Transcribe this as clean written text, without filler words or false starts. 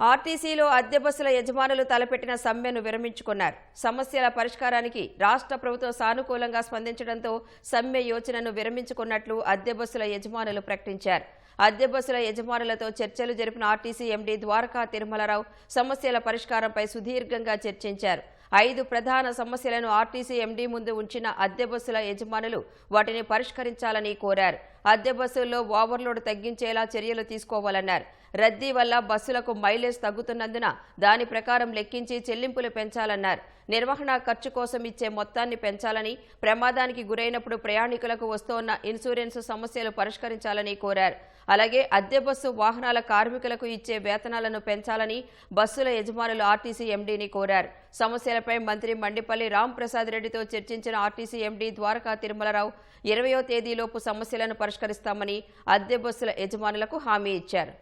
ఆర్టీసీలో అద్దె బస్సుల యజమానులు తలపెట్టిన సమ్మెను విరమించుకున్నారు. సమస్యల పరిష్కారానికి రాష్ట్ర ప్రభుత్వం సానుకూలంగా స్పందించడంతో సమ్మె యోచనను విరమించుకున్నట్లు అద్దె బస్సుల యజమానులు ప్రకటించారు. అద్దె బస్సుల యజమానులతో చర్చలు జరిపిన ఆర్టీసీ ఎండీ ద్వారకా తిరుమలరావు సమస్యల పరిష్కారంపై సుదీర్ఘంగా చర్చించారు. 5 ప్రధాన సమస్యలను ఆర్టీసీ ఎండీ ముందు ఉంచిన అద్దె బస్సుల యజమానులు వాటిని పరిష్కరించాలని కోరారు. అద్దె బస్సుల్లో ఓవర్లోడ్ తగ్గించేలా చర్యలు తీసుకోవాలన్నారు. రద్దీ వల్ల బస్సులకు మైలేజ్ తగ్గుతున్నందున దాని ప్రకారం లెక్కించి చెల్లింపులు పెంచాలన్నారు. నిర్వహణ ఖర్చు కోసం ఇచ్చే మొత్తాన్ని పెంచాలని, ప్రమాదానికి గురైనప్పుడు ప్రయాణికులకు వస్తోన్న ఇన్సూరెన్స్ సమస్యలు పరిష్కరించాలని కోరారు. అలాగే అద్దె బస్సు వాహనాల కార్మికులకు ఇచ్చే వేతనాలను పెంచాలని బస్సుల యజమానులు ఆర్టీసీ ఎండీని కోరారు. సమస్యలపై మంత్రి మండిపల్లి రాంప్రసాద్ రెడ్డితో చర్చించిన ఆర్టీసీ ఎండీ ద్వారకా తిరుమలరావు 20వ తేదీలోపు సమస్యలను పరిష్కరిస్తామని అద్దె బస్సుల యజమానులకు హామీ ఇచ్చారు.